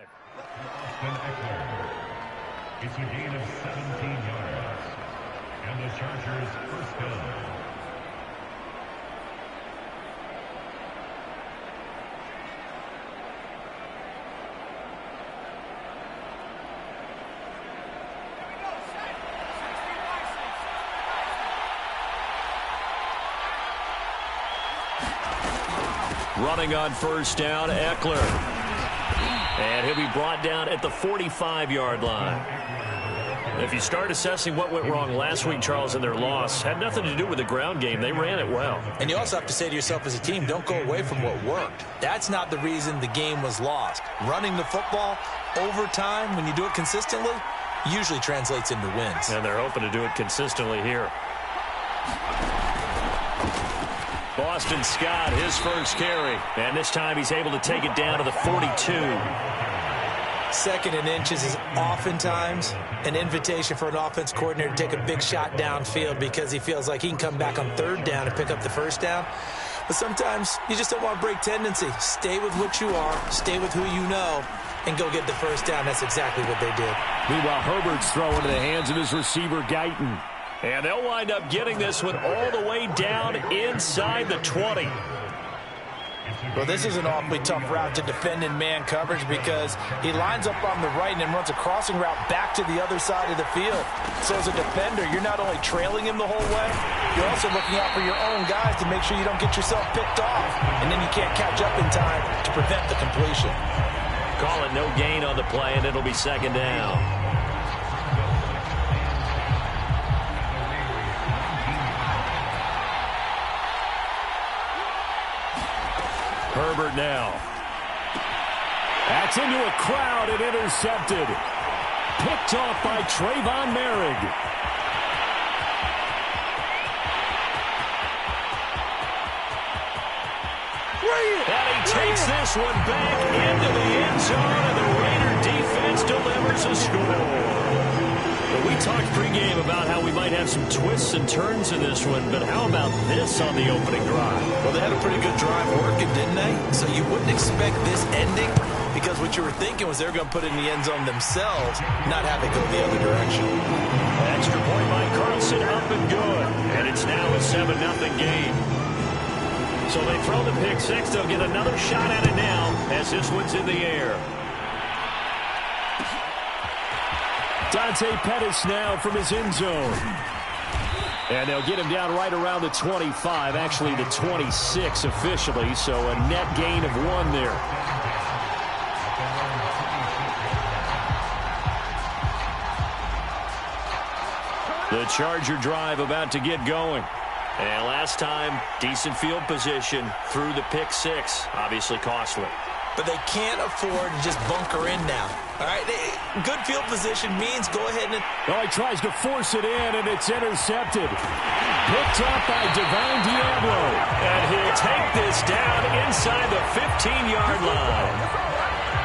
Austin Ekeler. It's a gain of 17 yards. And the Chargers' first down. Running on first down, Ekeler. And he'll be brought down at the 45-yard line. If you start assessing what went wrong last week, Charles, in their loss, had nothing to do with the ground game. They ran it well. And you also have to say to yourself as a team, don't go away from what worked. That's not the reason the game was lost. Running the football over time, when you do it consistently, usually translates into wins. And they're hoping to do it consistently here. Boston Scott, his first carry. And this time he's able to take it down to the 42. Second and inches is oftentimes an invitation for an offense coordinator to take a big shot downfield because he feels like he can come back on third down and pick up the first down. But sometimes you just don't want to break tendency. Stay with what you are, stay with who you know, and go get the first down. That's exactly what they did. Meanwhile, Herbert's throw into the hands of his receiver, Guyton. And they'll wind up getting this one all the way down inside the 20. Well, this is an awfully tough route to defend in man coverage because he lines up on the right and then runs a crossing route back to the other side of the field. So as a defender, you're not only trailing him the whole way, you're also looking out for your own guys to make sure you don't get yourself picked off. And then you can't catch up in time to prevent the completion. Call it no gain on the play, and it'll be second down. Herbert now. That's into a crowd and intercepted. Picked off by Trayvon Merrick. And he takes this one back into the end zone, and the Raider defense delivers a score. But we talked pregame about how we might have some twists and turns in this one, but how about this on the opening drive? Well, they had a pretty good drive working, didn't they? So you wouldn't expect this ending because what you were thinking was they were going to put it in the end zone themselves, not have it go the other direction. Extra point by Carlson, up and good. And it's now a 7-0 game. So they throw the pick six. They'll get another shot at it now as this one's in the air. Dante Pettis now from his end zone. And they'll get him down right around the 25, actually the 26 officially, so a net gain of 1 there. The Charger drive about to get going. And last time, decent field position through the pick six, obviously costly. But they can't afford to just bunker in now. All right, good field position means go ahead and... Oh, he tries to force it in, and it's intercepted. Picked up by Divine Diablo. And he'll take this down inside the 15-yard line.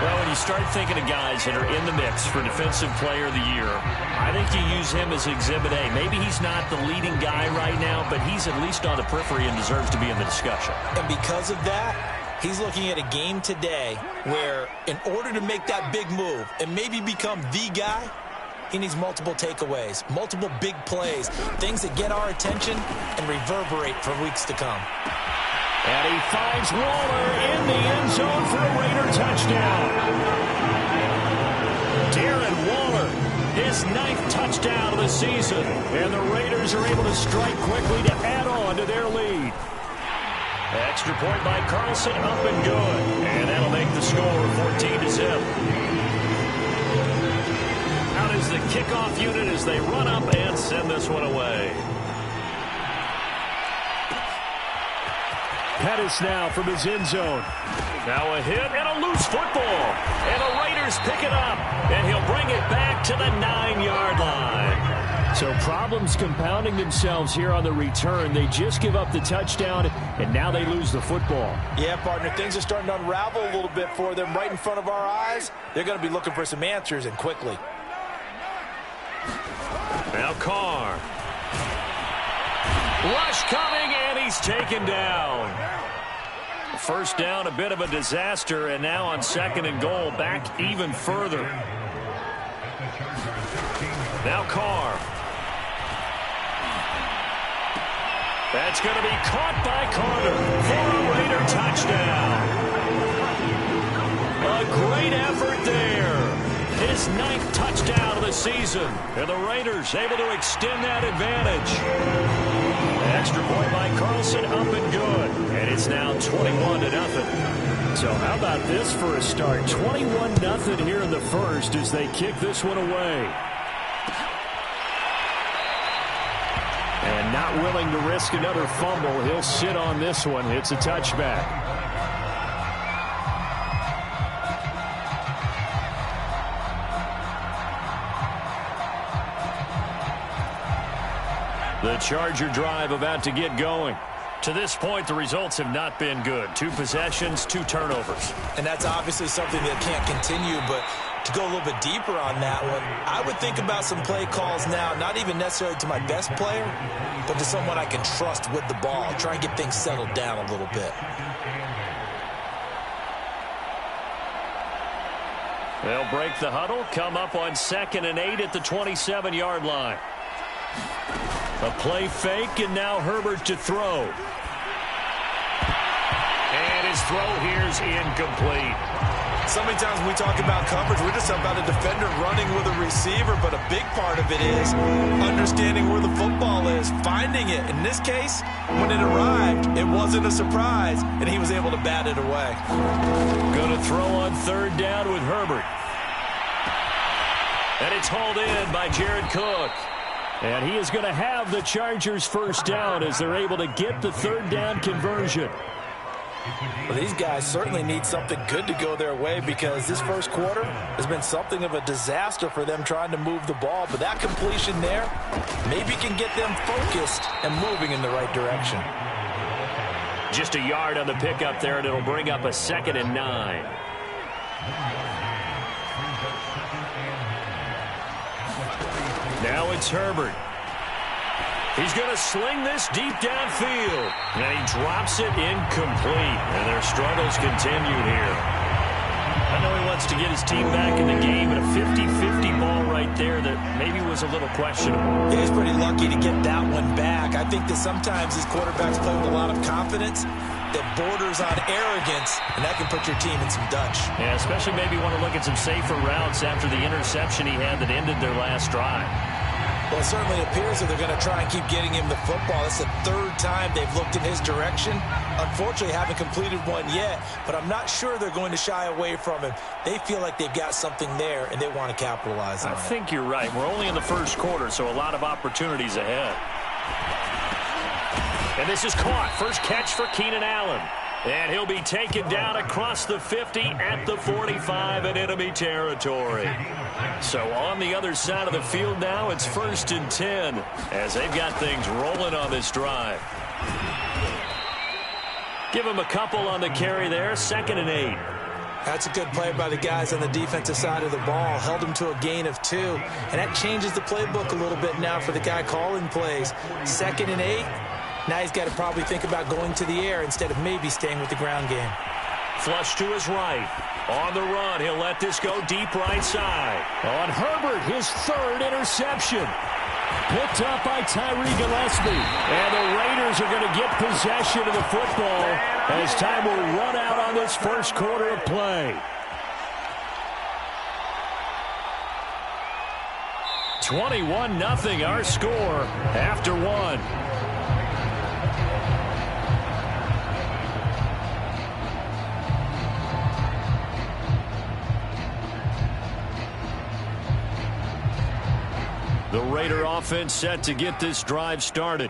Well, when you start thinking of guys that are in the mix for Defensive Player of the Year, I think you use him as Exhibit A. Maybe he's not the leading guy right now, but he's at least on the periphery and deserves to be in the discussion. And because of that, he's looking at a game today where in order to make that big move and maybe become the guy, he needs multiple takeaways, multiple big plays, things that get our attention and reverberate for weeks to come. And he finds Waller in the end zone for a Raider touchdown. Darren Waller, his 9th touchdown of the season. And the Raiders are able to strike quickly to add on to their lead. Extra point by Carlson, up and good. And that'll make the score 14-0. Out is the kickoff unit as they run up and send this one away. Pettis now from his end zone. Now a hit and a loose football. And the Raiders pick it up. And he'll bring it back to the 9-yard line. So problems compounding themselves here on the return. They just give up the touchdown, and now they lose the football. Yeah, partner, things are starting to unravel a little bit for them right in front of our eyes. They're going to be looking for some answers, and quickly. Now Carr. Rush coming, and he's taken down. First down, a bit of a disaster, and now on 2nd and goal, back even further. Now Carr. That's going to be caught by Carter for a Raider touchdown. A great effort there. His 9th touchdown of the season. And the Raiders able to extend that advantage. Extra point by Carlson, up and good. And it's now 21-0. So how about this for a start? 21-0 here in the first as they kick this one away. And not willing to risk another fumble. He'll sit on this one. It's a touchback. The Charger drive about to get going. To this point, the results have not been good. 2 possessions, 2 turnovers. And that's obviously something that can't continue, but to go a little bit deeper on that one, I would think about some play calls now, not even necessarily to my best player, but to someone I can trust with the ball. Try and get things settled down a little bit. They'll break the huddle, come up on 2nd and 8 at the 27-yard line. A play fake, and now Herbert to throw. And his throw here's incomplete. So many times when we talk about coverage, we're just about a defender running with a receiver, but a big part of it is understanding where the football is, finding it. In this case, when it arrived, it wasn't a surprise, and he was able to bat it away. Going to throw on 3rd down with Herbert. And it's hauled in by Jared Cook. And he is going to have the Chargers first down as they're able to get the 3rd down conversion. Well, these guys certainly need something good to go their way because this first quarter has been something of a disaster for them trying to move the ball. But that completion there maybe can get them focused and moving in the right direction. Just a yard on the pickup there, and it'll bring up a 2nd and 9. Now it's Herbert. He's going to sling this deep downfield. And he drops it incomplete. And their struggles continue here. I know he wants to get his team back in the game, but a 50-50 ball right there that maybe was a little questionable. Yeah, he's pretty lucky to get that one back. I think that sometimes these quarterbacks play with a lot of confidence that borders on arrogance, and that can put your team in some Dutch. Yeah, especially maybe want to look at some safer routes after the interception he had that ended their last drive. Well, it certainly appears that they're going to try and keep getting him the football. That's the 3rd time they've looked in his direction. Unfortunately, haven't completed one yet, but I'm not sure they're going to shy away from him. They feel like they've got something there, and they want to capitalize on it. I think you're right. We're only in the first quarter, so a lot of opportunities ahead. And this is caught. First catch for Keenan Allen. And he'll be taken down across the 50 at the 45 in enemy territory. So on the other side of the field now, it's 1st and 10 as they've got things rolling on this drive. Give him a couple on the carry there, 2nd and 8. That's a good play by the guys on the defensive side of the ball. Held him to a gain of 2. And that changes the playbook a little bit now for the guy calling plays. 2nd and 8. Now he's got to probably think about going to the air instead of maybe staying with the ground game. Flush to his right. On the run, he'll let this go deep right side. On Herbert, his 3rd interception. Picked up by Tyree Gillespie. And the Raiders are going to get possession of the football as time will run out on this first quarter of play. 21-0 our score after 1. The Raider offense set to get this drive started.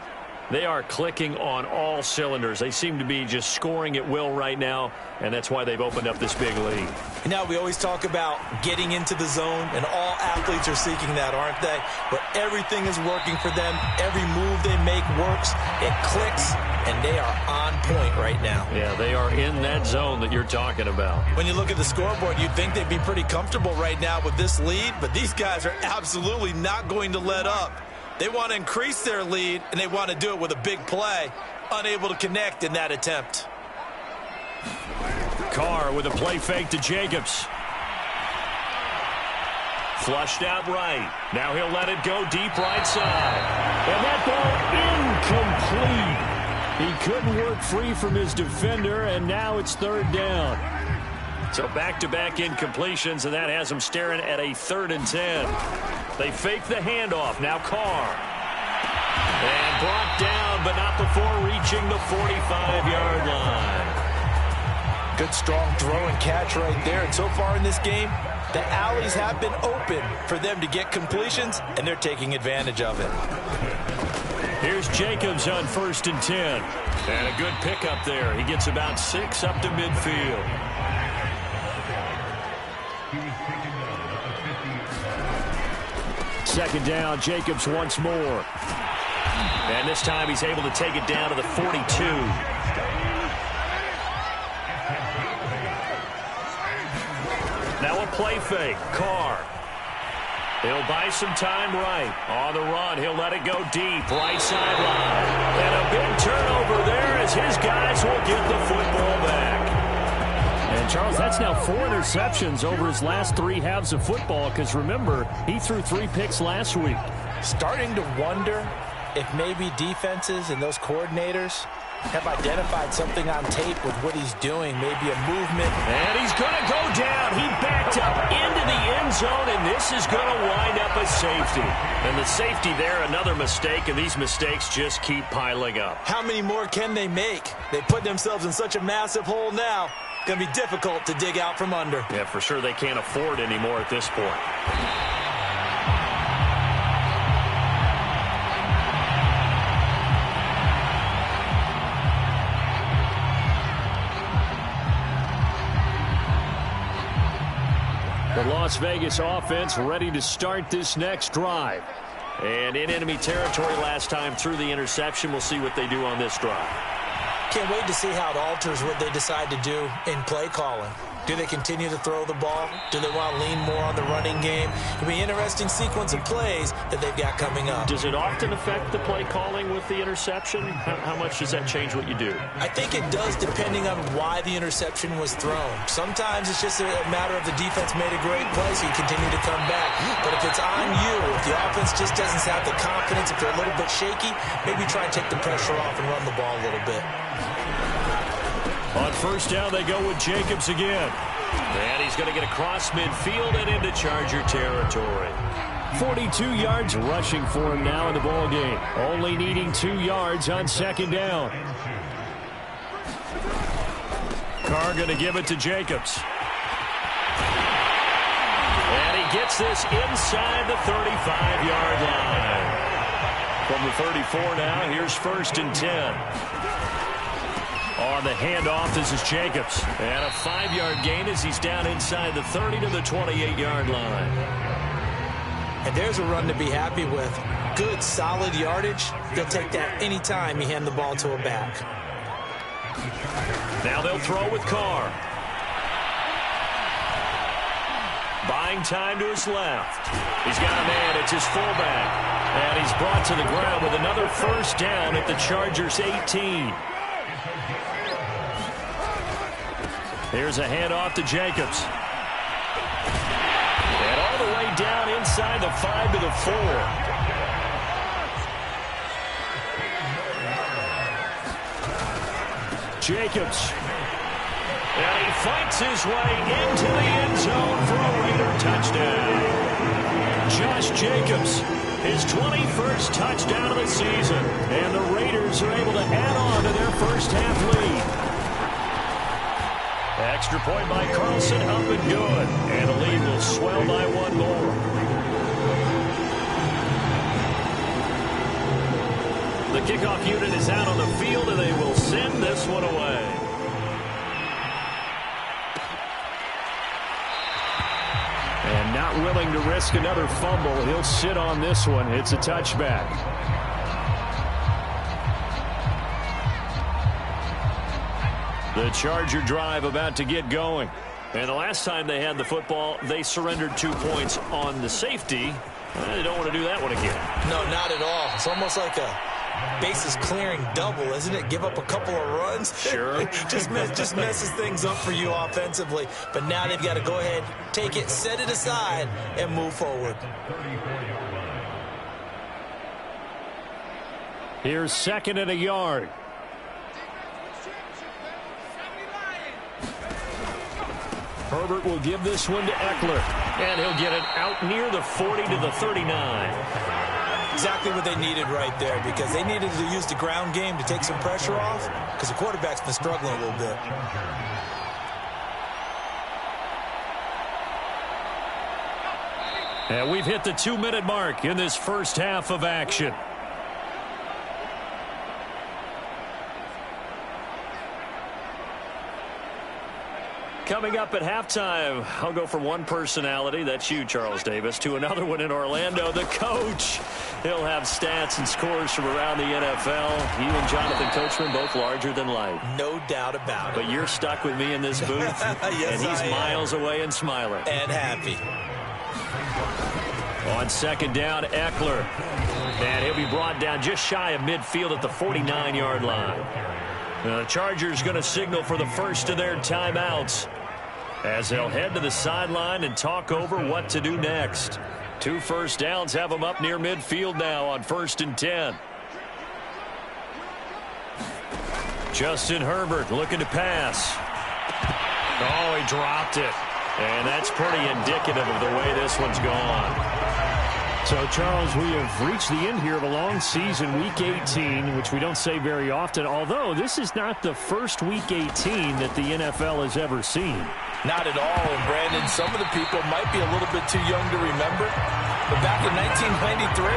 They are clicking on all cylinders. They seem to be just scoring at will right now, and that's why they've opened up this big lead. And now we always talk about getting into the zone, and all athletes are seeking that, aren't they? Where everything is working for them. Every move they make works. It clicks, and they are on point right now. Yeah, they are in that zone that you're talking about. When you look at the scoreboard, you'd think they'd be pretty comfortable right now with this lead, but these guys are absolutely not going to let up. They want to increase their lead, and they want to do it with a big play. Unable to connect in that attempt. Carr with a play fake to Jacobs. Flushed out right. Now he'll let it go deep right side. And that ball incomplete. He couldn't work free from his defender, and now it's third down. So back-to-back incompletions, and that has him staring at a 3rd and 10. They fake the handoff. Now Carr. And brought down, but not before reaching the 45-yard line. Good, strong throw and catch right there. And so far in this game, the alleys have been open for them to get completions, and they're taking advantage of it. Here's Jacobs on 1st and 10. And a good pickup there. He gets about 6 up to midfield. Second down, Jacobs once more. And this time he's able to take it down to the 42. Now a play fake. Carr. He'll buy some time right. On the run, he'll let it go deep. Right sideline. And a big turnover there as his guys will get the football back. And, Charles, that's now 4 interceptions over his last 3 halves of football because, remember, he threw 3 picks last week. Starting to wonder if maybe defenses and those coordinators have identified something on tape with what he's doing, maybe a movement. And he's going to go down. He backed up into the end zone, and this is going to wind up a safety. And the safety there, another mistake, and these mistakes just keep piling up. How many more can they make? They put themselves in such a massive hole now. Going to be difficult to dig out from under. Yeah, for sure they can't afford anymore at this point. The Las Vegas offense ready to start this next drive. And in enemy territory last time through the interception. We'll see what they do on this drive. Can't wait to see how it alters what they decide to do in play calling. Do they continue to throw the ball? Do they want to lean more on the running game? It'll be an interesting sequence of plays that they've got coming up. Does it often affect the play calling with the interception? How much does that change what you do? I think it does depending on why the interception was thrown. Sometimes it's just a matter of the defense made a great play, so you continue to come back. But if it's on you, if the offense just doesn't have the confidence, if they're a little bit shaky, maybe try and take the pressure off and run the ball a little bit. On 1st down, they go with Jacobs again. And he's going to get across midfield and into Charger territory. 42 yards rushing for him now in the ball game. Only needing 2 yards on 2nd down. Carr going to give it to Jacobs. And he gets this inside the 35-yard line. From the 34 now, here's 1st and 10. On the handoff, this is Jacobs. And a 5-yard gain as he's down inside the 30 to the 28-yard line. And there's a run to be happy with. Good, solid yardage. They'll take that any time you hand the ball to a back. Now they'll throw with Carr. Buying time to his left. He's got a man. It's his fullback. And he's brought to the ground with another 1st down at the Chargers' 18. Here's a handoff to Jacobs. And all the way down inside the 5 to the 4. Jacobs. And he fights his way into the end zone for a Raider touchdown. Josh Jacobs, his 21st touchdown of the season. And the Raiders are able to add on to their first half lead. Extra point by Carlson, up and good. And the lead will swell by 1 more. The kickoff unit is out on the field, and they will send this one away. And not willing to risk another fumble. He'll sit on this one. It's a touchback. The Charger drive about to get going. And the last time they had the football, they surrendered 2 points on the safety. They don't want to do that one again. No, not at all. It's almost like a bases clearing double, isn't it? Give up a couple of runs. Sure. just messes things up for you offensively. But now they've got to go ahead, take it, set it aside, and move forward. Here's second and a yard. Herbert will give this one to Eckler. And he'll get it out near the 40 to the 39. Exactly what they needed right there, because they needed to use the ground game to take some pressure off, because the quarterback's been struggling a little bit. And we've hit the 2-minute mark in this first half of action. Coming up at halftime, I'll go from one personality, that's you, Charles Davis, to another one in Orlando, the coach. He'll have stats and scores from around the NFL. You and Jonathan Coachman, both larger than life. No doubt about it. But you're stuck with me in this booth, yes, and he's miles away and smiling. And happy. On second down, Eckler. And he'll be brought down just shy of midfield at the 49-yard line. The Chargers going to signal for the first of their timeouts as they'll head to the sideline and talk over what to do next. 2 first downs have them up near midfield now on 1st and 10. Justin Herbert looking to pass. Oh, he dropped it. And that's pretty indicative of the way this one's gone. So, Charles, we have reached the end here of a long season, Week 18, which we don't say very often, although this is not the first Week 18 that the NFL has ever seen. Not at all, and Brandon, some of the people might be a little bit too young to remember, but back in 1993,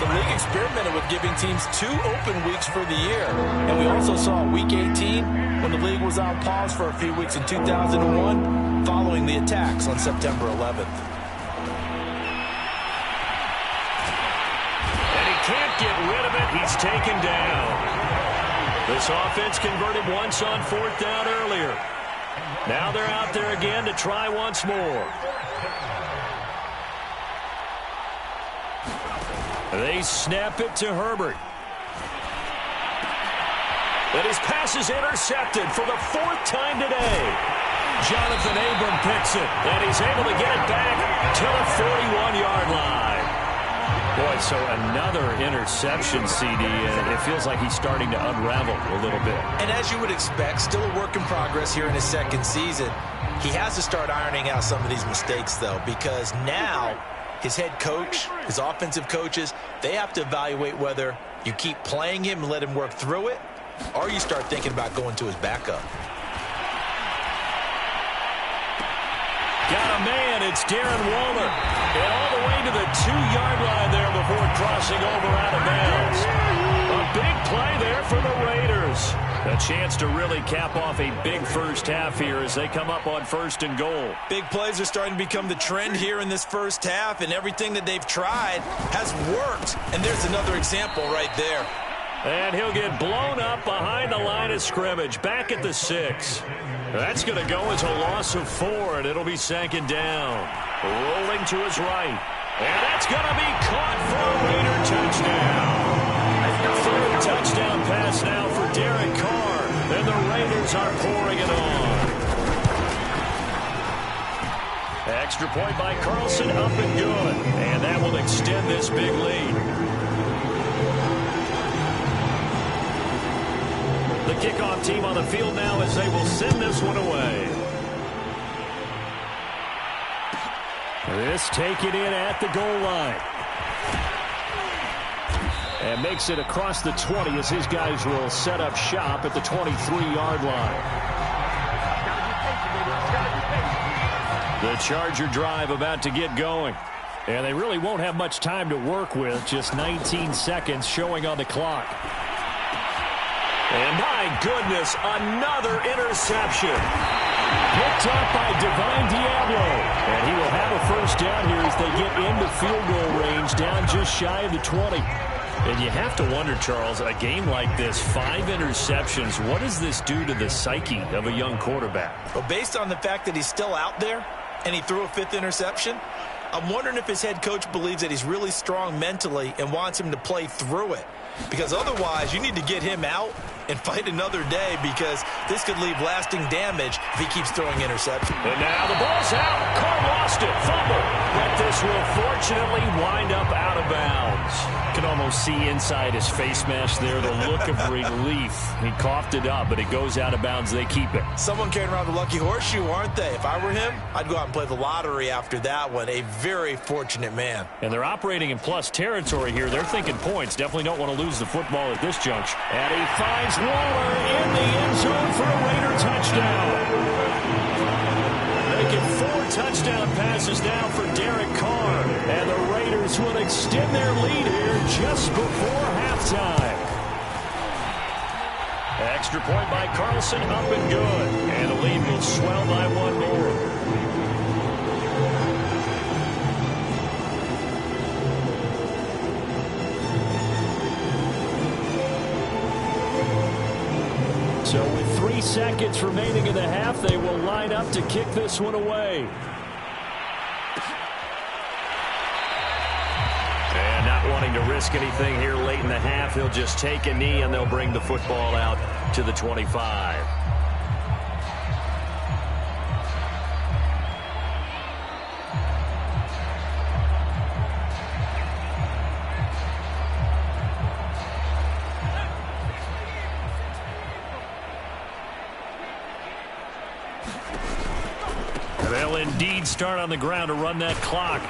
the league experimented with giving teams 2 open weeks for the year, and we also saw Week 18 when the league was on pause for a few weeks in 2001 following the attacks on September 11th. Can't get rid of it. He's taken down. This offense converted once on 4th down earlier. Now they're out there again to try once more. They snap it to Herbert. But his pass is intercepted for the 4th time today. Jonathan Abram picks it, and he's able to get it back to the 41-yard line. Boy, so another interception, CD, and it feels like he's starting to unravel a little bit. And as you would expect, still a work in progress here in his second season. He has to start ironing out some of these mistakes, though, because now his head coach, his offensive coaches, they have to evaluate whether you keep playing him and let him work through it, or you start thinking about going to his backup. Got a man, it's Darren Waller. And all the way to the 2-yard line there before crossing over out of bounds. A big play there for the Raiders. A chance to really cap off a big first half here as they come up on 1st and goal. Big plays are starting to become the trend here in this first half, and everything that they've tried has worked. And there's another example right there. And he'll get blown up behind the line of scrimmage, back at the 6. That's going to go as a loss of 4, and it'll be 2nd down. Rolling to his right. And that's going to be caught for a Raider touchdown. 3rd touchdown pass now for Derek Carr. And the Raiders are pouring it on. Extra point by Carlson, up and good. And that will extend this big lead. The kickoff team on the field now as they will send this one away. This taken in at the goal line. And makes it across the 20 as his guys will set up shop at the 23-yard line. The Charger drive about to get going. And they really won't have much time to work with. Just 19 seconds showing on the clock. And my goodness, another interception. Picked up by Divine Diablo. And he will have a first down here as they get into field goal range, down just shy of the 20. And you have to wonder, Charles, a game like this, 5 interceptions, what does this do to the psyche of a young quarterback? Well, based on the fact that he's still out there and he threw a 5th interception, I'm wondering if his head coach believes that he's really strong mentally and wants him to play through it. because otherwise you need to get him out and fight another day, because this could leave lasting damage if he keeps throwing interceptions. And now the ball's out. Carr lost it. Fumble. But this will fortunately wind up out of bounds. Can almost see inside his face mask there the look of relief. He coughed it up, but it goes out of bounds. They keep it. Someone carrying around the lucky horseshoe, aren't they? If I were him, I'd go out and play the lottery after that one. A very fortunate man. And they're operating in plus territory here. They're thinking points. Definitely don't want to lose the football at this juncture. And he finds Waller in the end zone for a Raider touchdown. Making 4 touchdown passes now for Derek Carr. And the Raiders will extend their lead here just before halftime. Extra point by Carlson, up and good. And the lead will swell by 1 more. So with 3 seconds remaining in the half, they will line up to kick this one away. And not wanting to risk anything here late in the half, he'll just take a knee and they'll bring the football out to the 25. They'll indeed start on the ground to run that clock.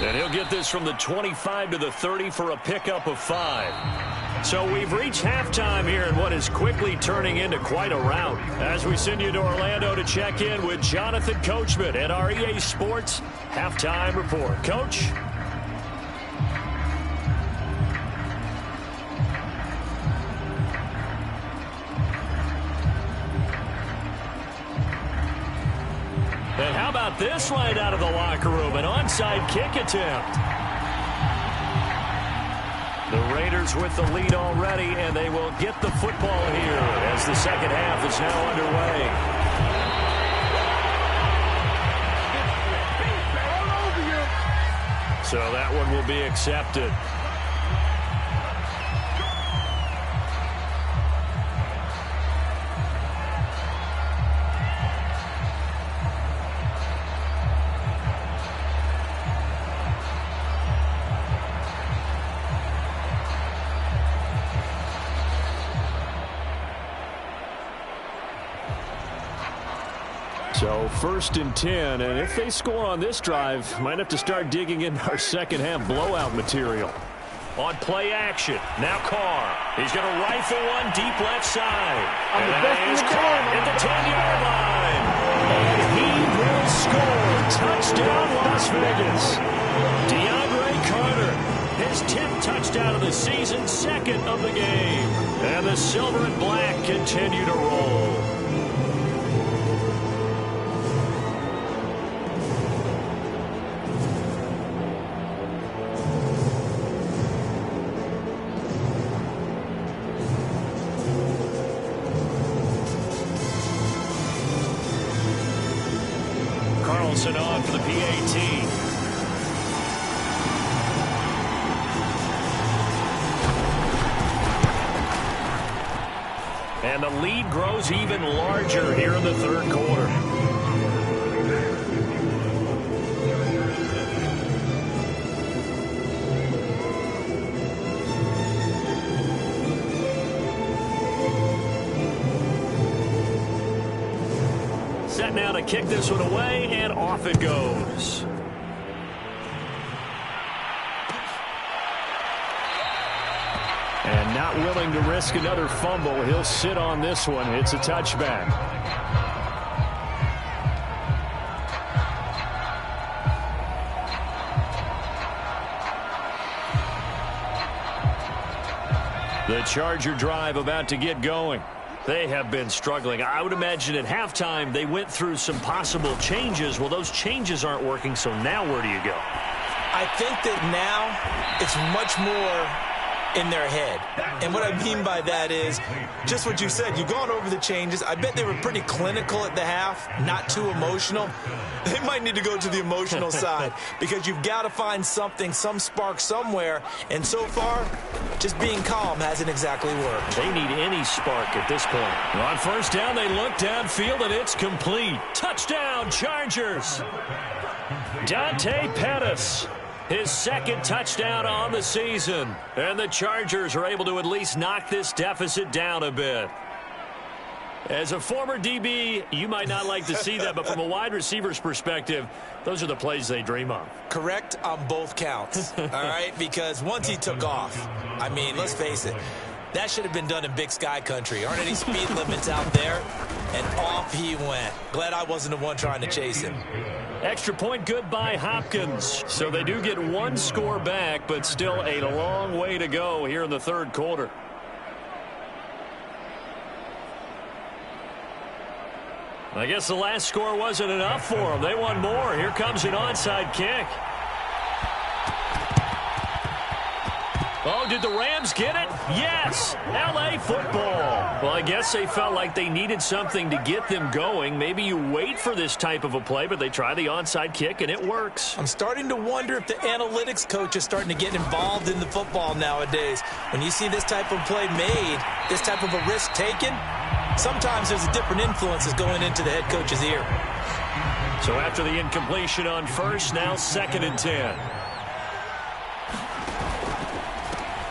And he'll get this from the 25 to the 30 for a pickup of 5. So we've reached halftime here in what is quickly turning into quite a rout. As we send you to Orlando to check in with Jonathan Coachman at our EA Sports Halftime Report. Coach? And how about this right out of the locker room? An onside kick attempt. The Raiders with the lead already, and they will get the football here as the second half is now underway. So that one will be accepted. So 1st and 10, and if they score on this drive, might have to start digging in our second half blowout material. On play action, now Carr. He's going to rifle one deep left side. And that is caught at the 10-yard line. And he will score. Touchdown, Las Vegas. DeAndre Carter, his 10th touchdown of the season, 2nd of the game. And the silver and black continue to roll. Carlson on for the PAT. And the lead grows even larger here in the 3rd quarter. Set now to kick this one away, and off it goes. And not willing to risk another fumble, he'll sit on this one. It's a touchback. The Charger drive about to get going. They have been struggling. I would imagine at halftime they went through some possible changes. Well, those changes aren't working, so now where do you go? I think that now it's much more in their head. And what I mean by that is just what you said. You've gone over the changes. I bet they were pretty clinical at the half, not too emotional. They might need to go to the emotional side because you've got to find something, some spark somewhere. And so far, just being calm hasn't exactly worked. They need any spark at this point. On first down, they look downfield, and it's complete. Touchdown, Chargers. Dante Pettis, his second touchdown on the season. And the Chargers are able to at least knock this deficit down a bit. As a former DB, you might not like to see that, but from a wide receiver's perspective, those are the plays they dream of. Correct on both counts, all right? Because once he took off, I mean, let's face it, that should have been done in Big Sky country. Aren't any speed limits out there? And off he went. Glad I wasn't the one trying to chase him. Extra point good by Hopkins. So they do get one score back, but still a long way to go here in the third quarter. I guess the last score wasn't enough for them. They want more. Here comes an onside kick. Oh, did the Rams get it? Yes! L.A. football. Well, I guess they felt like they needed something to get them going. Maybe you wait for this type of a play, but they try the onside kick, and it works. I'm starting to wonder if the analytics coach is starting to get involved in the football nowadays. When you see this type of play made, this type of a risk taken, sometimes there's a different influences going into the head coach's ear. So after the incompletion on first, now 2nd and 10.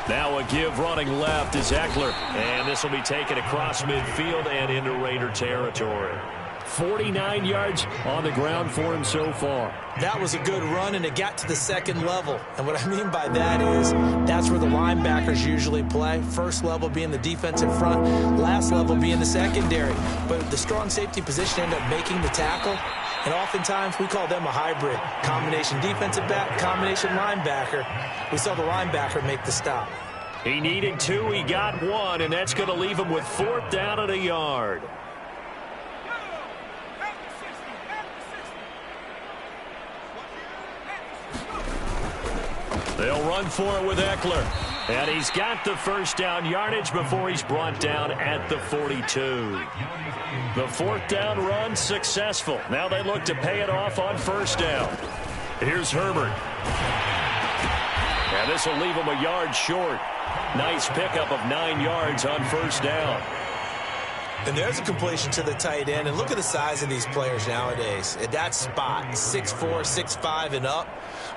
Now a give running left is Eckler. And this will be taken across midfield and into Raider territory. 49 yards on the ground for him so far. That was a good run, and it got to the second level. And what I mean by that is that's where the linebackers usually play. First level being the defensive front, last level being the secondary. But the strong safety position ended up making the tackle. And oftentimes we call them a hybrid. Combination defensive back, combination linebacker. We saw the linebacker make the stop. He needed 2, he got 1, and that's going to leave him with 4th down and a yard. They'll run for it with Eckler. And he's got the first down yardage before he's brought down at the 42. The 4th down run successful. Now they look to pay it off on first down. Here's Herbert. And this will leave him a yard short. Nice pickup of 9 yards on first down. And there's a completion to the tight end. And look at the size of these players nowadays. At that spot, 6'4", 6'5", and up.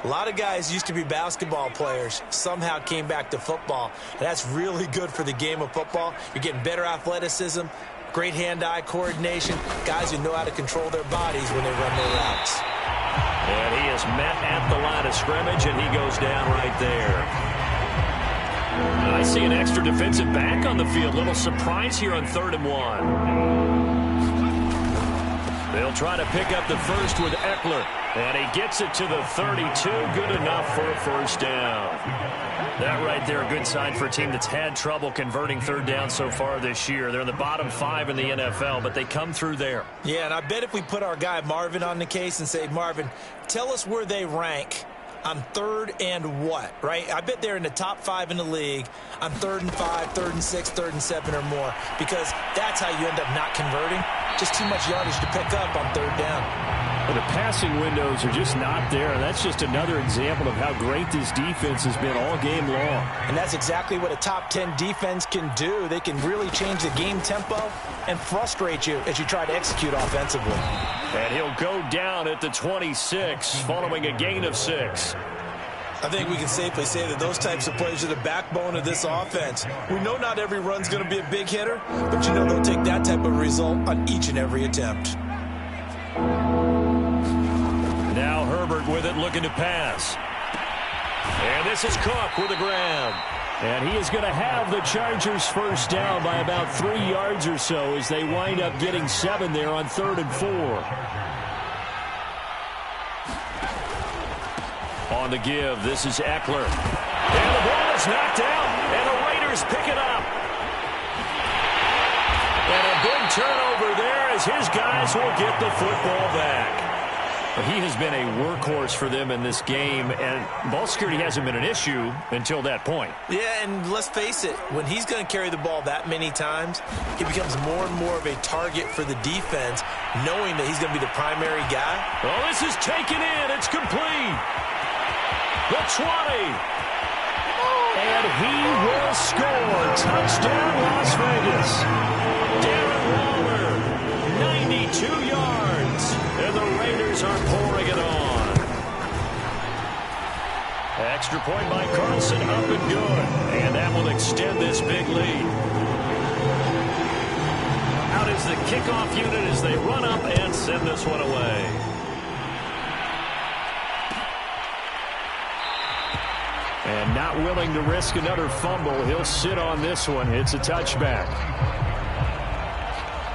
A lot of guys used to be basketball players, somehow came back to football. And that's really good for the game of football. You're getting better athleticism, great hand-eye coordination, guys who know how to control their bodies when they run their routes. And he is met at the line of scrimmage, and he goes down right there. I see an extra defensive back on the field. Little surprise here on 3rd and 1. They'll try to pick up the first with Eckler. And he gets it to the 32. Good enough for a first down. That right there, a good sign for a team that's had trouble converting 3rd down so far this year. They're in the bottom 5 in the NFL, but they come through there. Yeah, and I bet if we put our guy Marvin on the case and say, Marvin, tell us where they rank on 3rd and what, right? I bet they're in the top 5 in the league on 3rd and 5, 3rd and 6, 3rd and 7 or more, because that's how you end up not converting. Just too much yardage to pick up on 3rd down. Well, the passing windows are just not there. And that's just another example of how great this defense has been all game long. And that's exactly what a top 10 defense can do. They can really change the game tempo and frustrate you as you try to execute offensively. And he'll go down at the 26 following a gain of 6. I think we can safely say that those types of plays are the backbone of this offense. We know not every run's going to be a big hitter, but you know they'll take that type of result on each and every attempt. Now Herbert with it, looking to pass. And this is Cook with the grab. And he is going to have the Chargers first down by about 3 yards or so as they wind up getting 7 there on 3rd and 4. On the give, this is Eckler. And the ball is knocked out, and the Raiders pick it up. And a big turnover there as his guys will get the football back. He has been a workhorse for them in this game, and ball security hasn't been an issue until that point. Yeah, and let's face it, when he's going to carry the ball that many times, he becomes more and more of a target for the defense, knowing that he's going to be the primary guy. Oh, this is taken in. It's complete. The 20. And he will score. Touchdown, Las Vegas. Darren Waller, 92 yards. And the Raiders are pouring it on. Extra point by Carlson, up and good. And that will extend this big lead. Out is the kickoff unit as they run up and send this one away. And not willing to risk another fumble, he'll sit on this one. It's a touchback.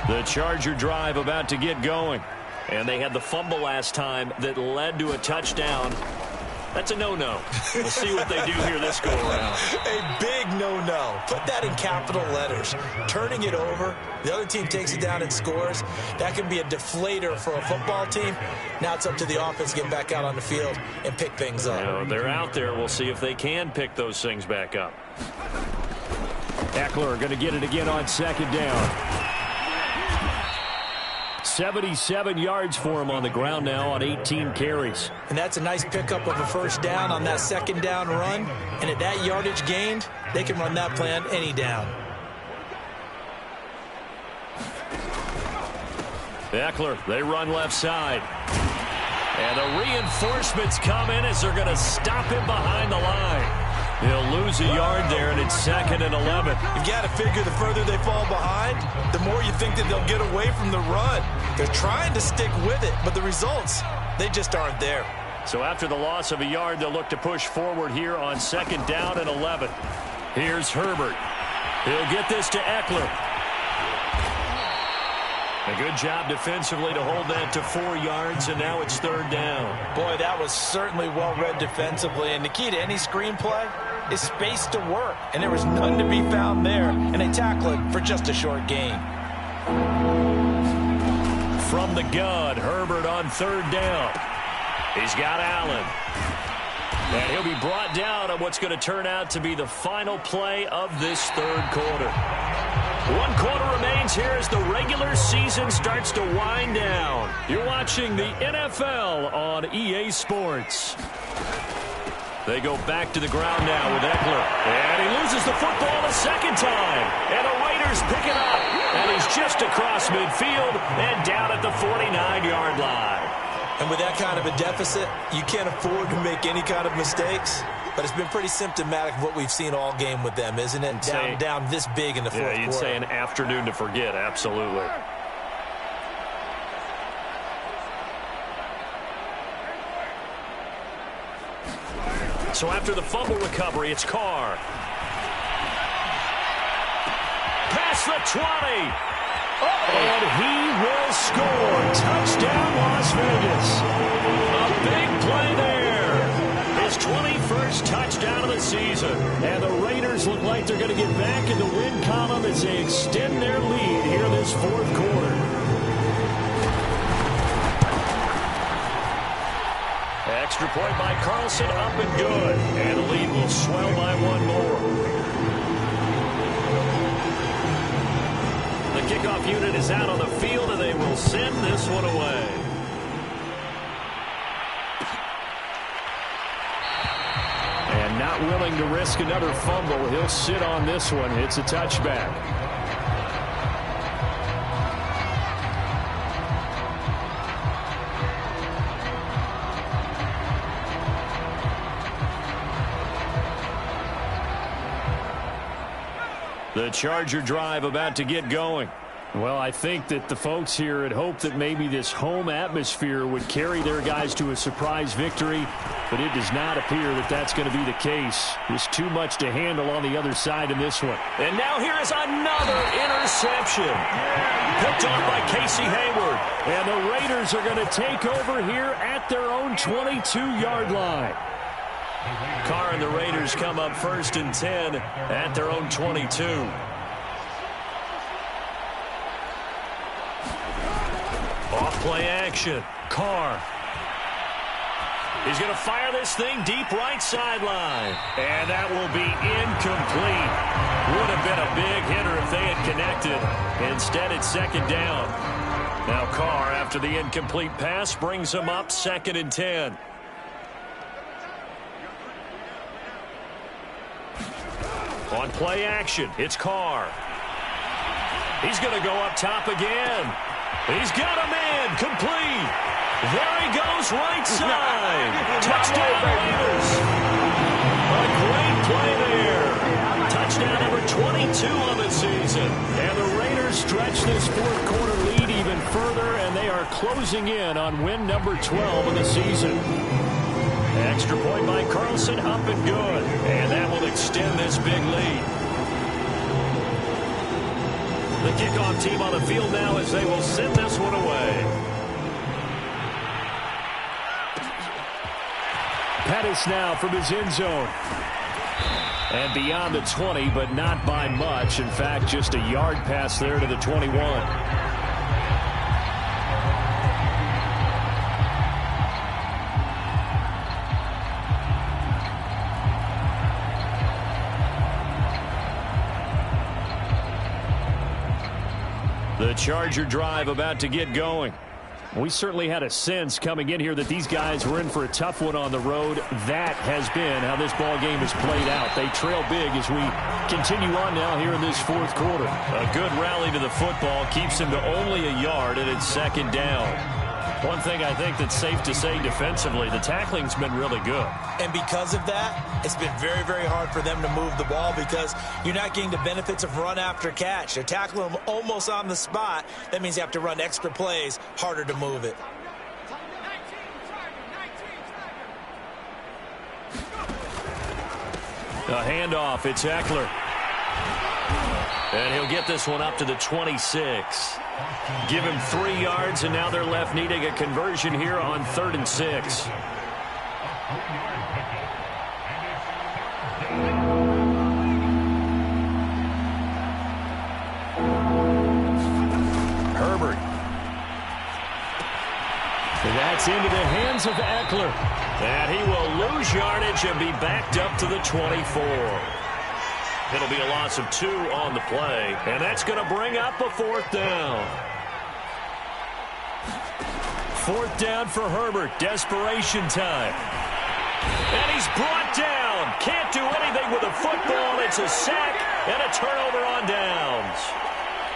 The Charger drive about to get going. And they had the fumble last time that led to a touchdown. That's a no-no. We'll see what they do here this go-around. A big no-no. Put that in capital letters. Turning it over, the other team takes it down and scores. That can be a deflator for a football team. Now it's up to the offense to get back out on the field and pick things up. You know, they're out there. We'll see if they can pick those things back up. Eckler going to get it again on second down. 77 yards for him on the ground now on 18 carries. And that's a nice pickup of a first down on that second down run. And at that yardage gained, they can run that plan any down. Eckler, they run left side. And the reinforcements come in as they're going to stop him behind the line. He'll lose a yard there, and it's 2nd and 11. You've got to figure the further they fall behind, the more you think that they'll get away from the run. They're trying to stick with it, but the results, they just aren't there. So after the loss of a yard, they'll look to push forward here on 2nd down and 11. Here's Herbert. He'll get this to Eckler. A good job defensively to hold that to 4 yards, and now it's 3rd down. Boy, that was certainly well-read defensively, and the key to any screenplay is space to work, and there was none to be found there, and they tackle it for just a short gain. From the gun, Herbert on 3rd down. He's got Allen. And he'll be brought down on what's going to turn out to be the final play of this 3rd quarter. 1 quarter remains here as the regular season starts to wind down. You're watching the NFL on EA Sports. They go back to the ground now with Eckler. And he loses the football a second time. And the Raiders pick it up. And he's just across midfield and down at the 49-yard line. And with that kind of a deficit, you can't afford to make any kind of mistakes. But it's been pretty symptomatic of what we've seen all game with them, isn't it? Down this big in the fourth quarter. Yeah, you'd say an afternoon to forget, absolutely. So after the fumble recovery, it's Carr. Past the 20. And he will score. Touchdown, Las Vegas. A big play there. His 21st touchdown of the season. And the Raiders look like they're going to get back in the win column as they extend their lead here this 4th quarter. Extra point by Carlson, up and good. And the lead will swell by 1 more. The kickoff unit is out on the field, and they will send this one away. And not willing to risk another fumble, he'll sit on this one. It's a touchback. The Charger drive about to get going. Well, I think that the folks here had hoped that maybe this home atmosphere would carry their guys to a surprise victory, but it does not appear that that's going to be the case. There's too much to handle on the other side in this one. And now here is another interception. Picked off by Casey Hayward. And the Raiders are going to take over here at their own 22-yard line. Carr and the Raiders come up 1st and 10 at their own 22. Off play action. Carr He's going to fire this thing deep right sideline. And that will be incomplete. Would have been a big hitter if they had connected. Instead, it's second down. Now Carr, after the incomplete pass, brings him up 2nd and 10. On play action, it's Carr. He's going to go up top again. He's got him in. Complete. There he goes, right side. Touchdown, Raiders. A great play there. Touchdown number 22 on the season. And the Raiders stretch this fourth quarter lead even further, and they are closing in on win number 12 of the season. Extra point by Carlson, up and good. And that will extend this big lead. The kickoff team on the field now as they will send this one away. Pettis now from his end zone. And beyond the 20, but not by much. In fact, just a yard pass there to the 21. The Charger drive about to get going. We certainly had a sense coming in here that these guys were in for a tough one on the road. That has been how this ball game has played out. They trail big as we continue on now here in this fourth quarter. A good rally to the football keeps him to only a yard, and it's second down. One thing I think that's safe to say defensively, the tackling's been really good. And because of that, it's been very, very hard for them to move the ball because you're not getting the benefits of run after catch. They're tackling them almost on the spot. That means you have to run extra plays, harder to move it. A handoff, it's Eckler. And he'll get this one up to the 26. Give him 3 yards, and now they're left needing a conversion here on 3rd and 6. Herbert. And that's into the hands of Eckler. And he will lose yardage and be backed up to the 24. It'll be a loss of 2 on the play, and that's going to bring up a 4th down. 4th down for Herbert. Desperation time. And he's brought down. Can't do anything with the football. It's a sack and a turnover on downs.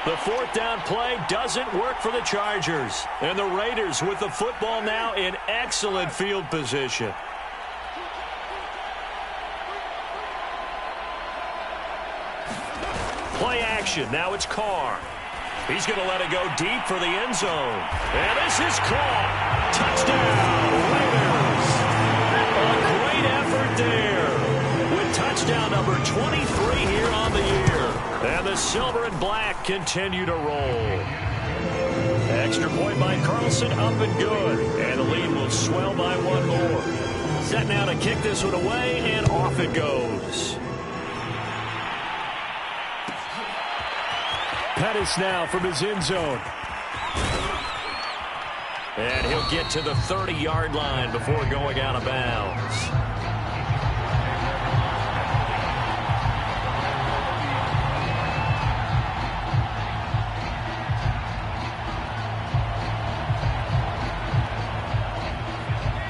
The 4th down play doesn't work for the Chargers. And the Raiders with the football now in excellent field position. Play action. Now it's Carr. He's going to let it go deep for the end zone. And this is caught. Touchdown, Raiders. A great effort there. With touchdown number 23 here on the year. And the silver and black continue to roll. Extra point by Carlson, up and good. And the lead will swell by 1 more. Set now to kick this one away, and off it goes. Pettis now from his end zone. And he'll get to the 30-yard line before going out of bounds.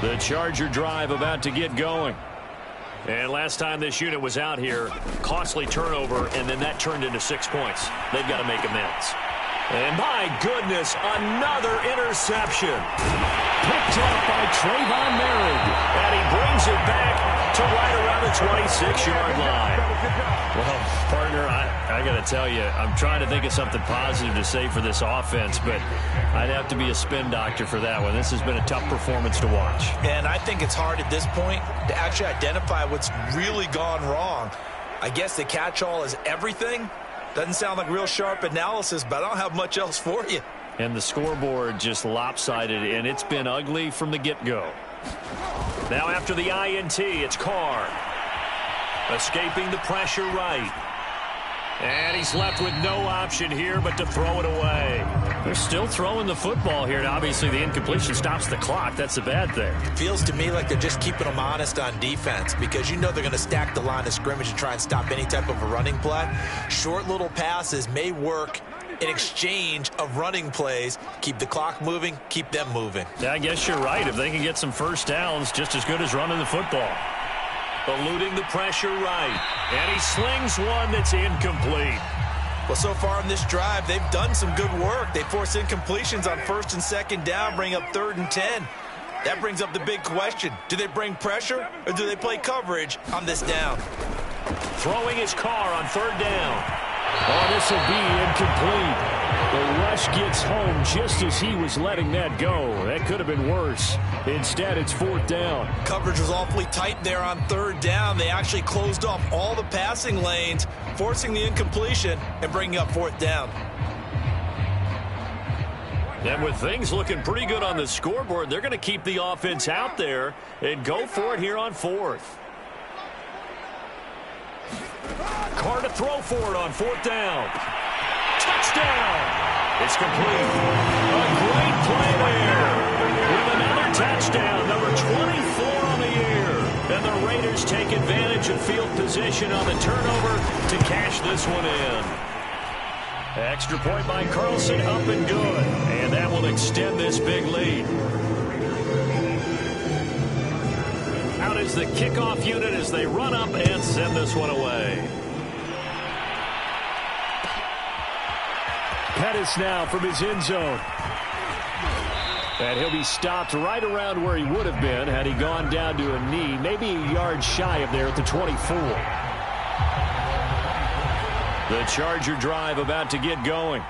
The Charger drive about to get going. And last time this unit was out here, costly turnover, and then that turned into 6 points. They've got to make amends. And my goodness, another interception. Picked up by Trayvon Merritt. And he brings it back to right around the 26-yard line. Well, partner, I got to tell you, I'm trying to think of something positive to say for this offense, but I'd have to be a spin doctor for that one. This has been a tough performance to watch. And I think it's hard at this point to actually identify what's really gone wrong. I guess the catch-all is everything. Doesn't sound like real sharp analysis, but I don't have much else for you. And the scoreboard just lopsided, and it's been ugly from the get-go. Now after the INT, it's Carr. Escaping the pressure right. And he's left with no option here but to throw it away. They're still throwing the football here, and obviously the incompletion stops the clock. That's a bad thing. Feels to me like they're just keeping them honest on defense because you know they're going to stack the line of scrimmage and try and stop any type of a running play. Short little passes may work in exchange of running plays. Keep the clock moving, keep them moving. Yeah, I guess you're right. If they can get some first downs, just as good as running the football. Eluding the pressure right. And he slings one that's incomplete. Well, so far in this drive, they've done some good work. They force incompletions on 1st and 2nd down, bring up 3rd and 10. That brings up the big question. Do they bring pressure or do they play coverage on this down? Throwing his car on 3rd down. Oh, this will be incomplete. The rush gets home just as he was letting that go. That could have been worse. Instead, it's 4th down. Coverage was awfully tight there on 3rd down. They actually closed off all the passing lanes, forcing the incompletion and bringing up 4th down. And with things looking pretty good on the scoreboard, they're going to keep the offense out there and go for it here on 4th. Carr to throw for it on 4th down. Touchdown! It's complete. A great play there. With another touchdown, number 24 on the year. And the Raiders take advantage of field position on the turnover to cash this one in. Extra point by Carlson, up and good. And that will extend this big lead. Out is the kickoff unit as they run up and send this one away. Pettis now from his end zone. And he'll be stopped right around where he would have been had he gone down to a knee, maybe a yard shy of there at the 24. The Charger drive about to get going.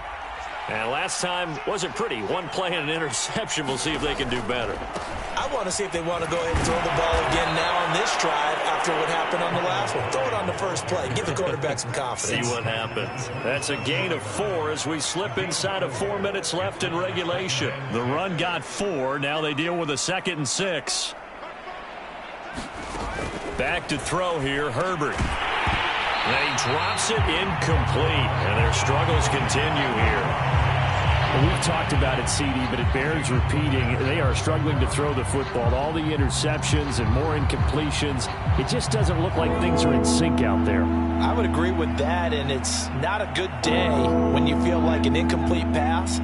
And last time wasn't pretty. One play and an interception. We'll see if they can do better. I want to see if they want to go ahead and throw the ball again now on this drive after what happened on the last one. Throw it on the first play. Give the quarterback some confidence. See what happens. That's a gain of 4 as we slip inside of 4 minutes left in regulation. The run got 4. Now they deal with a 2nd and 6. Back to throw here, Herbert. And he drops it incomplete. And their struggles continue here. We've talked about it, CD, but it bears repeating. They are struggling to throw the football. All the interceptions and more incompletions. It just doesn't look like things are in sync out there. I would agree with that, and it's not a good day when you feel like an incomplete pass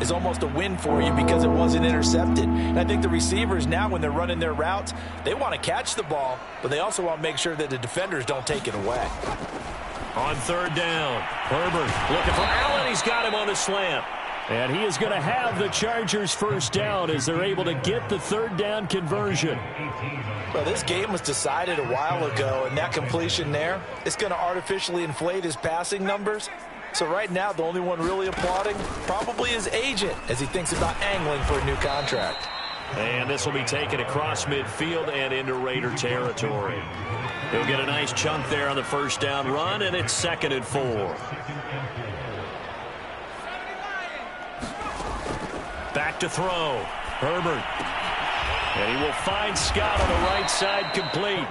is almost a win for you because it wasn't intercepted. And I think the receivers now, when they're running their routes, they want to catch the ball, but they also want to make sure that the defenders don't take it away. On 3rd down, Herbert looking for Allen. He's got him on the slant. And he is going to have the Chargers first down as they're able to get the 3rd down conversion. Well, this game was decided a while ago, and that completion there is going to artificially inflate his passing numbers. So right now, the only one really applauding probably his agent as he thinks about angling for a new contract. And this will be taken across midfield and into Raider territory. He'll get a nice chunk there on the first down run, and it's 2nd and 4. Back to throw. Herbert. And he will find Scott on the right side, complete.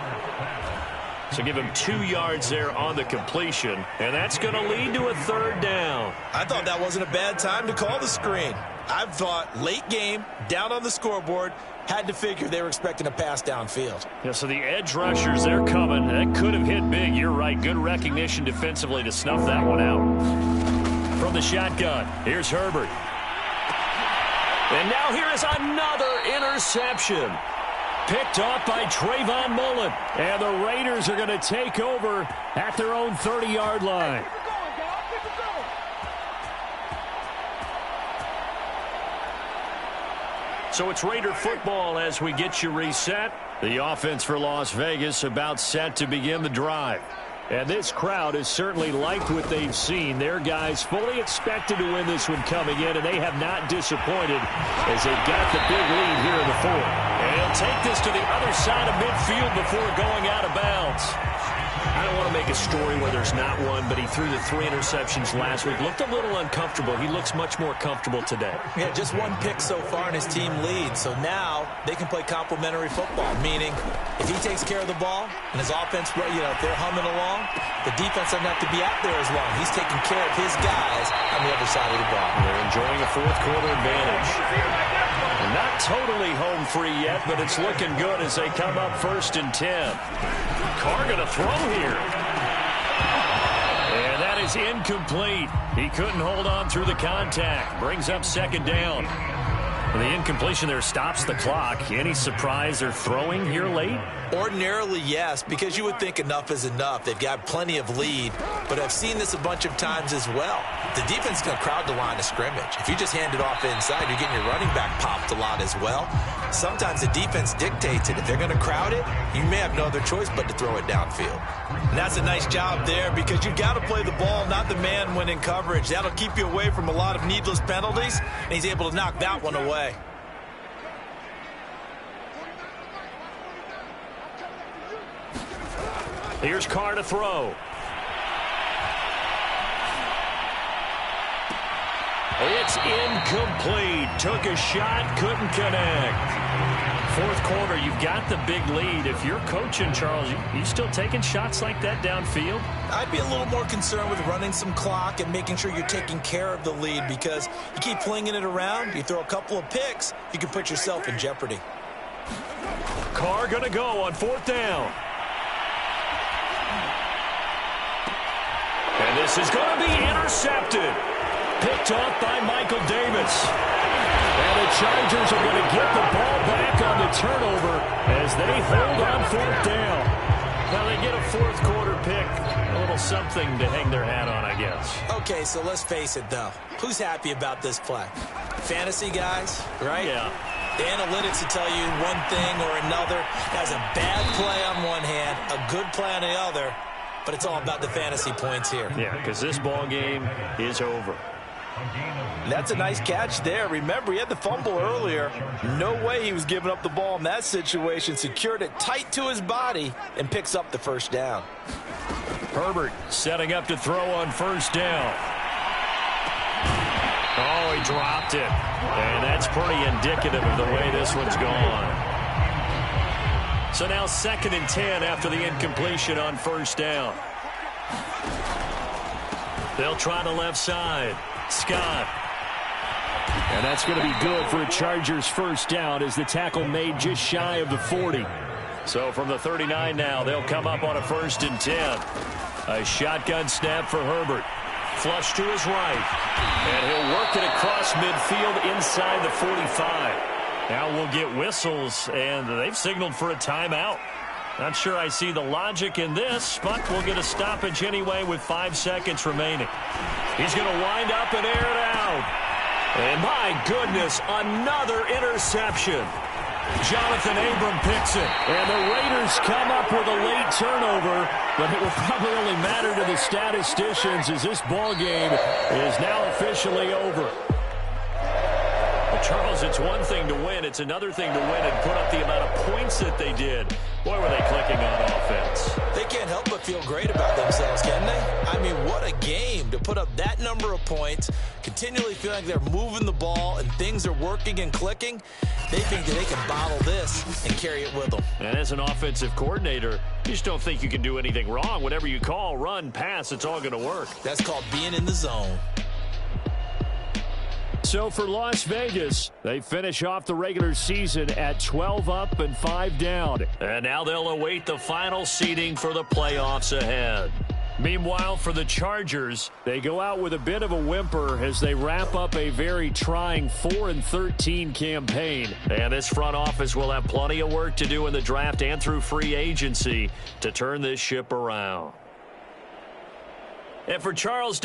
So give him 2 yards there on the completion. And that's going to lead to a 3rd down. I thought that wasn't a bad time to call the screen. I thought late game, down on the scoreboard, had to figure they were expecting a pass downfield. Yeah, so the edge rushers, they're coming. That could have hit big. You're right. Good recognition defensively to snuff that one out. From the shotgun, here's Herbert. And now here is another interception. Picked off by Trayvon Mullen. And the Raiders are going to take over at their own 30-yard line. So it's Raider football as we get you reset. The offense for Las Vegas about set to begin the drive. And this crowd has certainly liked what they've seen. Their guys fully expected to win this one coming in, and they have not disappointed as they've got the big lead here in the 4th. And he'll take this to the other side of midfield before going out of bounds. I don't want to make a story where there's not one, but he threw the 3 interceptions last week. Looked a little uncomfortable. He looks much more comfortable today. Yeah, just 1 pick so far and his team leads. So now they can play complementary football, meaning if he takes care of the ball and his offense, if they're humming along, the defense doesn't have to be out there as long. He's taking care of his guys on the other side of the ball. They're enjoying a fourth-quarter advantage. They're not totally home free yet, but it's looking good as they come up 1st and 10. Carr going to throw here. And that is incomplete. He couldn't hold on through the contact. Brings up 2nd down. The incompletion there stops the clock. Any surprise they're throwing here late? Ordinarily, yes, because you would think enough is enough. They've got plenty of lead, but I've seen this a bunch of times as well. The defense is going to crowd the line of scrimmage. If you just hand it off inside, you're getting your running back popped a lot as well. Sometimes the defense dictates it. If they're going to crowd it, you may have no other choice but to throw it downfield. And that's a nice job there because you've got to play the ball, not the man when in coverage. That'll keep you away from a lot of needless penalties, and he's able to knock that one away. Here's Carr to throw. It's incomplete. Took a shot, couldn't connect. 4th quarter, you've got the big lead. If you're coaching, Charles, you still taking shots like that downfield? I'd be a little more concerned with running some clock and making sure you're taking care of the lead because you keep flinging it around, you throw a couple of picks, you can put yourself in jeopardy. Carr going to go on 4th down. And this is going to be intercepted. Picked off by Michael Davis. And the Chargers are going to get the ball back on the turnover as they hold on 4th down. Now they get a 4th quarter pick. A little something to hang their hat on, I guess. Okay, so let's face it, though. Who's happy about this play? Fantasy guys, right? Yeah. The analytics will tell you one thing or another. Has a bad play on one hand, a good play on the other. But it's all about the fantasy points here. Yeah, because this ball game is over. That's a nice catch there. Remember, he had the fumble earlier. No way he was giving up the ball in that situation. Secured it tight to his body and picks up the 1st down. Herbert setting up to throw on 1st down. Oh, he dropped it. And that's pretty indicative of the way this one's gone. So now 2nd and 10 after the incompletion on 1st down. They'll try the left side. Scott. And that's going to be good for a Chargers 1st down as the tackle made just shy of the 40. So from the 39 now, they'll come up on a 1st and 10. A shotgun snap for Herbert. Flush to his right. And he'll work it across midfield inside the 45. Now we'll get whistles, and they've signaled for a timeout. Not sure I see the logic in this, but we'll get a stoppage anyway with 5 seconds remaining. He's going to wind up and air it out. And my goodness, another interception. Jonathan Abram picks it. And the Raiders come up with a late turnover, but it will probably only matter to the statisticians as this ball game is now officially over. Charles, it's one thing to win. It's another thing to win and put up the amount of points that they did. Boy, were they clicking on offense. They can't help but feel great about themselves, can they? I mean, what a game to put up that number of points, continually feeling like they're moving the ball and things are working and clicking. They think that they can bottle this and carry it with them. And as an offensive coordinator, you just don't think you can do anything wrong. Whatever you call, run, pass, it's all going to work. That's called being in the zone. So for Las Vegas, they finish off the regular season at 12 up and 5 down. And now they'll await the final seeding for the playoffs ahead. Meanwhile, for the Chargers, they go out with a bit of a whimper as they wrap up a very trying 4-13 campaign. And this front office will have plenty of work to do in the draft and through free agency to turn this ship around. And for Charles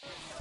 Let's go.